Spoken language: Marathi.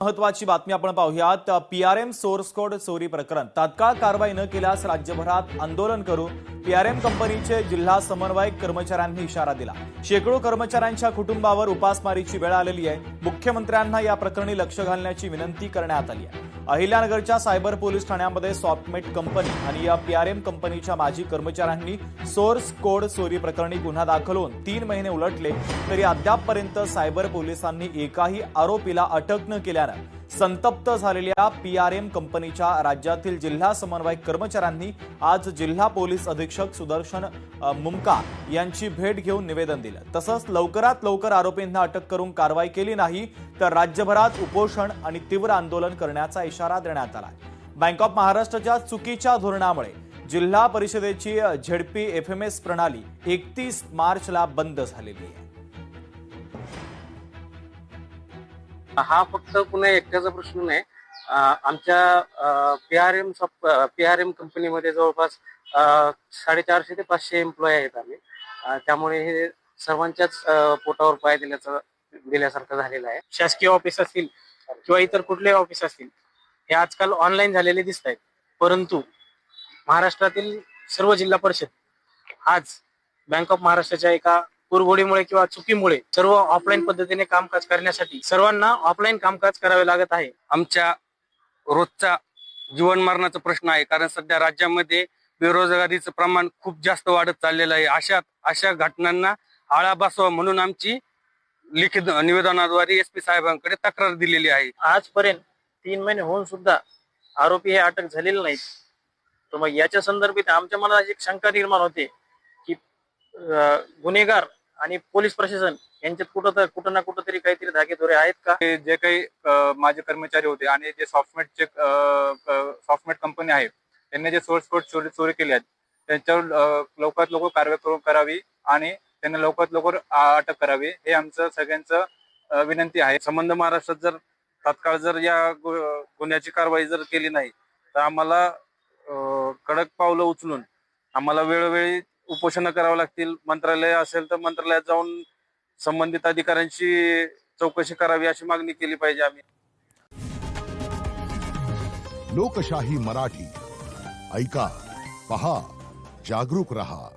महत्वाची बातमी आपण पाहूयात। पीआरएम सोर्स कोड चोरी प्रकरण तात्काळ कारवाई न केल्यास राज्यभरात आंदोलन करू, पीआरएम कंपनीचे जिल्हा समन्वयक कर्मचाऱ्यांनी इशारा दिला। शेकडो कर्मचाऱ्यांच्या कुटुंबावर उपासमारीची वेळ आलेली आहे। मुख्यमंत्र्यांना या प्रकरणी लक्ष घालण्याची विनंती करण्यात आली आहे। अहिल्यानगरच्या सायबर पोलीस ठाण्यामध्ये सॉफ्टमेट कंपनी आणि या पीआरएम कंपनीच्या माजी कर्मचाऱ्यांनी सोर्स कोड चोरी प्रकरणी गुन्हा दाखल होऊन 3 महिने उलटले तरी अद्यापपर्यंत सायबर पोलिसांनी एकाही आरोपीला अटक न केल्यानं संतप्त झालेल्या पीआरएम कंपनीच्या राज्यातील जिल्हा समन्वयक कर्मचाऱ्यांनी आज जिल्हा पोलीस अधीक्षक सुदर्शन मुमका यांची भेट घेऊन निवेदन दिलं। तसंच लवकरात लवकर आरोपींना अटक करून कारवाई केली नाही तर राज्यभरात उपोषण आणि तीव्र आंदोलन करण्याचा इशारा देण्यात आला। बँक ऑफ महाराष्ट्राच्या चुकीच्या धोरणामुळे जिल्हा परिषदेची झेडपी एफएमएस प्रणाली 31 मार्चला बंद झालेली आहे। हा फक्त पुणे एकट्याचा प्रश्न नाही। आमच्या पीआरएम कंपनीमध्ये जवळपास 450 ते 500 एम्प्लॉई आहेत आम्ही। त्यामुळे हे सर्वांच्याच पोटावर पाय दिल्यासारखं झालेलं आहे। शासकीय ऑफिस असतील किंवा इतर कुठलेही ऑफिस असतील हे आजकाल ऑनलाईन झालेले दिसत आहेत, परंतु महाराष्ट्रातील सर्व जिल्हा परिषद आज बँक ऑफ महाराष्ट्राच्या एका कुरघोडीमुळे किंवा चुकीमुळे सर्व ऑफलाईन पद्धतीने कामकाज करण्यासाठी सर्वांना ऑफलाईन कामकाज करावे लागत आहे। आमच्या रोजचा जीवन मरणाचा प्रश्न आहे, कारण सध्या राज्यामध्ये बेरोजगारीचं प्रमाण खूप जास्त वाढत चाललेलं आहे। अशा घटनांना आळा बसावा म्हणून आमची लिखित निवेदनाद्वारे एसपी साहेबांकडे तक्रार दिलेली आहे। आजपर्यंत 3 महिने होऊन सुद्धा आरोपी हे अटक झालेले नाहीत। तर मग याच्या संदर्भात आमच्या मनात एक शंका निर्माण होते की गुन्हेगार आणि पोलीस प्रशासन यांच्यात कुठं ना कुठं तरी काहीतरी धागेदोरे आहेत का। जे काही माझे कर्मचारी होते आणि जे सॉफ्टमेट कंपनी आहे त्यांनी जे सोर्स कोड चोरी केली आहेत त्यांच्यावर लवकरात लवकर कारवाई करावी आणि त्यांना लवकरात लवकर अटक करावी हे आमचं सगळ्यांचं विनंती आहे। संबंध महाराष्ट्रात जर तात्काळ जर या गुन्ह्याची कारवाई जर केली नाही तर आम्हाला कडक पावलं उचलून आम्हाला वेळोवेळी उपोषण करावं लागतील। मंत्रालय असेल तर मंत्रालयात जाऊन संबंधित अधिकाऱ्यांची चौकशी करावी अशी मागणी केली पाहिजे आम्ही। लोकशाही मराठी ऐका, पहा, जागरूक रहा।